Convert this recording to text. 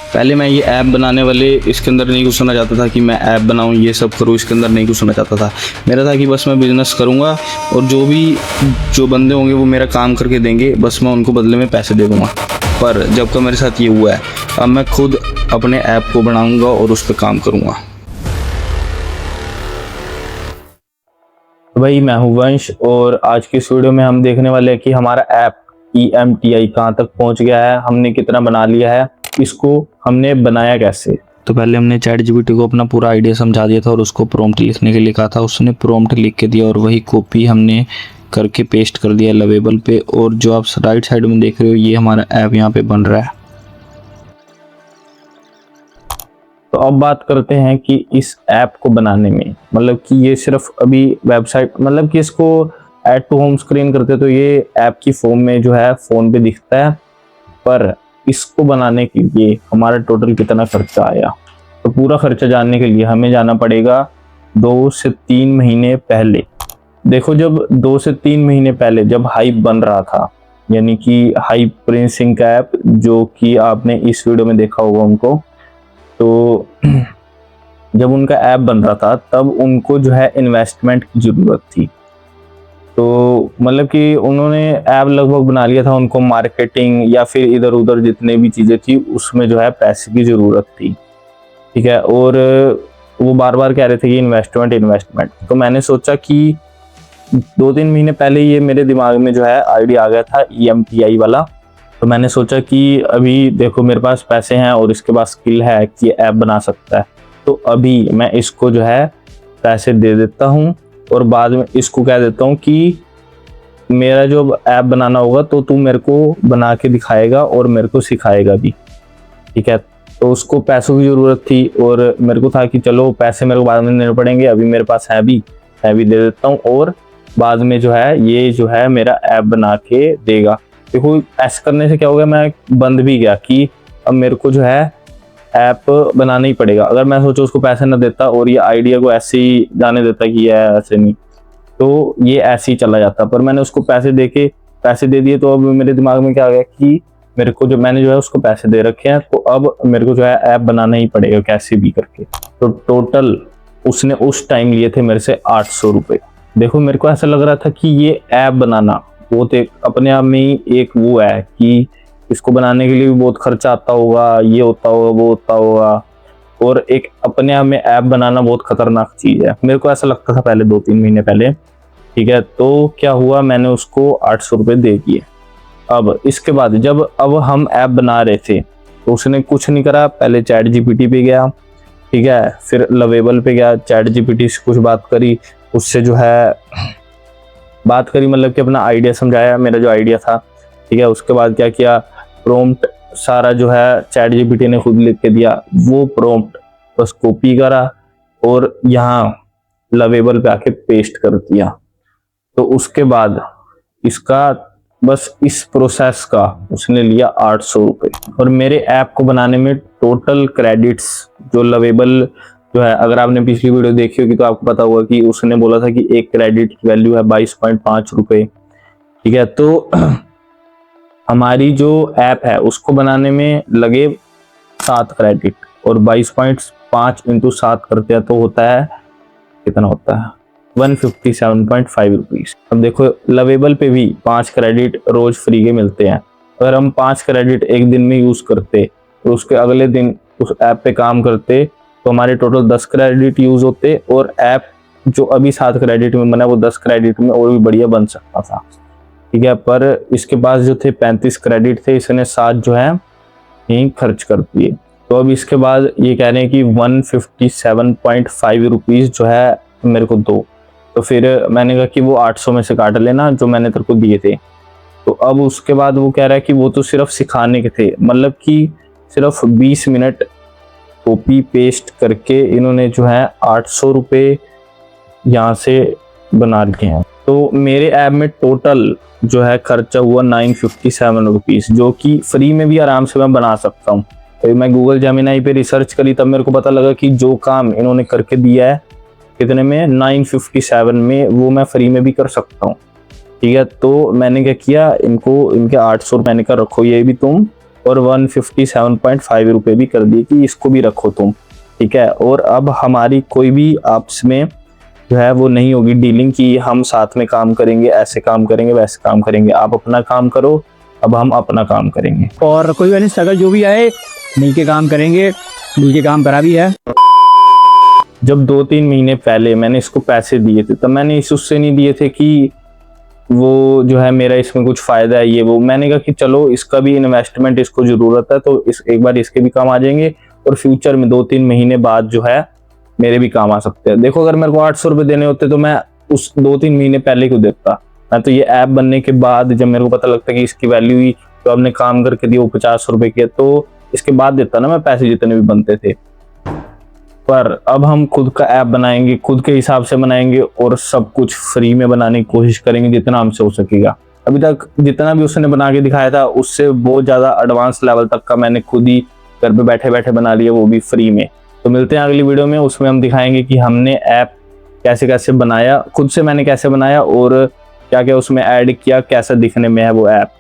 पहले मैं ये ऐप बनाने वाले इसके अंदर नहीं घुसना चाहता था कि मैं ऐप बनाऊं, ये सब करूं, इसके अंदर नहीं घुसना चाहता था। मेरा था कि बस मैं बिज़नेस करूंगा और जो बंदे होंगे वो मेरा काम करके देंगे, बस मैं उनको बदले में पैसे दे दूंगा। पर जब का मेरे साथ ये हुआ है, अब मैं खुद अपने ऐप को बनाऊंगा और उस पर काम करूंगा। तो भाई मैं हूं वंश और आज की इस वीडियो में हम देखने वाले हैं कि हमारा ऐप EMTI कहाँ तक पहुंच गया है, हमने कितना बना लिया है, इसको हमने बनाया कैसे। तो पहले हमने ChatGPT को अपना पूरा आइडिया समझा दिया था और उसको प्रॉम्प्ट लिखने के लिए कहा था। उसने प्रॉम्प्ट लिख के दिया और वही कॉपी हमने करके पेस्ट कर दिया लवेबल पे। और जो आप राइट साइड में देख रहे हो, ये हमारा ऐप यहाँ पे बन रहा है। तो अब बात करते हैं कि इस ऐप को बनाने में, मतलब कि ये सिर्फ अभी वेबसाइट, मतलब कि इसको ऐड टू होम स्क्रीन करते तो ये ऐप की फॉर्म में जो है फ़ोन पे दिखता है, पर इसको बनाने के लिए हमारा टोटल कितना खर्चा आया। तो पूरा खर्चा जानने के लिए हमें जाना पड़ेगा 2 से 3 महीने पहले। देखो, जब 2 से 3 महीने पहले जब हाइप बन रहा था, यानी कि हाइप प्रिंस सिंह का ऐप, जो कि आपने इस वीडियो में देखा होगा उनको, तो जब उनका ऐप बन रहा था तब उनको जो है इन्वेस्टमेंट की ज़रूरत थी। तो मतलब कि उन्होंने ऐप लगभग बना लिया था, उनको मार्केटिंग या फिर इधर उधर जितने भी चीज़ें थी उसमें जो है पैसे की ज़रूरत थी, ठीक है। और वो बार बार कह रहे थे कि इन्वेस्टमेंट। तो मैंने सोचा कि 2-3 महीने पहले ये मेरे दिमाग में जो है आइडिया आ गया था EMTI वाला। तो मैंने सोचा कि अभी देखो मेरे पास पैसे हैं और इसके पास स्किल है कि ये ऐप बना सकता है, तो अभी मैं इसको जो है पैसे दे देता हूँ और बाद में इसको कह देता हूँ कि मेरा जो ऐप बनाना होगा तो तू मेरे को बना के दिखाएगा और मेरे को सिखाएगा भी, ठीक है। तो उसको पैसों की ज़रूरत थी और मेरे को था कि चलो पैसे मेरे को बाद में देने पड़ेंगे, अभी मेरे पास है भी दे देता हूँ और बाद में जो है ये जो है मेरा ऐप बना के देगा। देखो ऐसा करने से क्या हो गया, मैं बंद भी गया कि अब मेरे को जो है ऐप बनाना ही पड़ेगा। अगर मैं सोचो उसको पैसे ना देता और ये आइडिया को ऐसे ही जाने देता कि ये ऐसे नहीं, तो ये ऐसे ही चला जाता। पर मैंने उसको पैसे दे दिए, तो अब मेरे दिमाग में क्या आ गया कि मेरे को मैंने जो है उसको पैसे दे रखे हैं, तो अब मेरे को जो है ऐप बनाना ही पड़ेगा कैसे भी करके। तो टोटल उसने उस टाइम लिए थे मेरे से 800 रुपये। देखो मेरे को ऐसा लग रहा था कि ये ऐप बनाना वो तो अपने आप में ही एक वो है कि इसको बनाने के लिए भी बहुत खर्चा आता होगा, ये होता होगा वो होता होगा, और एक अपने आप में ऐप बनाना बहुत खतरनाक चीज़ है। मेरे को ऐसा लगता था पहले 2-3 महीने पहले, ठीक है। तो क्या हुआ, मैंने उसको 800 रुपये दे दिए। अब इसके बाद जब अब हम ऐप बना रहे थे तो उसने कुछ नहीं करा, पहले ChatGPT पे गया, ठीक है, फिर लवेबल पे गया, ChatGPT से कुछ बात करी, उससे जो है बात करी, मतलब कि अपना आइडिया समझाया, मेरा जो आइडिया था, ठीक है। उसके बाद क्या किया, प्रॉम्प्ट सारा जो है ChatGPT ने खुद लिख के दिया, वो प्रॉम्प्ट बस कॉपी करा और यहाँ लवेबल पे आके पेस्ट कर दिया। तो उसके बाद इसका बस इस प्रोसेस का उसने लिया 800 रुपये। और मेरे ऐप को बनाने में टोटल क्रेडिट्स जो लवेबल जो है, अगर आपने पिछली वीडियो देखी होगी तो आपको पता होगा कि उसने बोला था कि एक क्रेडिट की वैल्यू है 22.5 रुपये, ठीक है। तो हमारी जो ऐप है उसको बनाने में लगे 7 क्रेडिट, और 22.5 इंटू 7 करते हैं तो होता है कितना, होता है 157.5 रुपीज़। अब देखो लवेबल पे भी 5 क्रेडिट रोज फ्री के मिलते हैं। अगर हम 5 क्रेडिट एक दिन में यूज़ करते तो उसके अगले दिन उस ऐप पे काम करते तो हमारे टोटल 10 क्रेडिट यूज़ होते, और ऐप जो अभी 7 क्रेडिट में बना वो 10 क्रेडिट में और भी बढ़िया बन सकता था, ठीक है। पर इसके पास जो थे 35 क्रेडिट थे, इसने 7 जो है यहीं खर्च कर दिए। तो अब इसके बाद ये कह रहे हैं कि 157.5 रुपीज़ जो है मेरे को दो। तो फिर मैंने कहा कि वो 800 में से काट लेना जो मैंने तेरे को दिए थे। तो अब उसके बाद वो कह रहा है कि वो तो सिर्फ सिखाने के थे, मतलब कि सिर्फ 20 मिनट कॉपी पेस्ट करके इन्होंने जो है 800 रुपये यहाँ से बना लिए हैं। तो मेरे ऐप में टोटल जो है खर्चा हुआ 957 रुपीज़, जो कि फ्री में भी आराम से मैं बना सकता हूँ। तो मैं गूगल जेमिनी पे रिसर्च करी, तब मेरे को पता लगा कि जो काम इन्होंने करके दिया है कितने में, 957 में, वो मैं फ्री में भी कर सकता हूँ, ठीक है। तो मैंने क्या किया, इनको इनके 800 रुपये का रखो, ये भी तुम और 157.5 रुपये भी कर दिए कि इसको भी रखो तुम, ठीक है। और अब हमारी कोई भी आपस में जो है वो नहीं होगी डीलिंग कि हम साथ में काम करेंगे, ऐसे काम करेंगे, वैसे काम करेंगे। आप अपना काम करो, अब हम अपना काम करेंगे। और कोई नहीं, स्ट्रगल जो भी आए मिलके काम करेंगे, मिलके काम करा भी है। जब 2-3 महीने पहले मैंने इसको पैसे दिए थे तब मैंने इस उससे नहीं दिए थे कि वो जो है मेरा इसमें कुछ फ़ायदा है ये वो। मैंने कहा कि चलो इसका भी इन्वेस्टमेंट, इसको ज़रूरत है तो इस एक बार इसके भी काम आ जाएंगे और फ्यूचर में 2-3 महीने बाद जो है मेरे भी काम आ सकते हैं। देखो, अगर मेरे को 800 रुपये देने होते तो मैं उस 2-3 महीने पहले क्यों देता। मैं तो ये ऐप बनने के बाद जब मेरे को पता लगता कि इसकी वैल्यू ही जो आपने काम करके दिया वो 50 रुपये की है, तो इसके बाद देता ना मैं पैसे जितने भी बनते थे। पर अब हम खुद का ऐप बनाएंगे, खुद के हिसाब से बनाएंगे और सब कुछ फ्री में बनाने की कोशिश करेंगे जितना हमसे हो सकेगा। अभी तक जितना भी उसने बना के दिखाया था उससे बहुत ज़्यादा एडवांस लेवल तक का मैंने खुद ही घर पे बैठे बैठे बना लिया, वो भी फ्री में। तो मिलते हैं अगली वीडियो में, उसमें हम दिखाएंगे कि हमने ऐप कैसे कैसे बनाया, खुद से मैंने कैसे बनाया और क्या क्या उसमें ऐड किया, कैसा दिखने में है वो ऐप।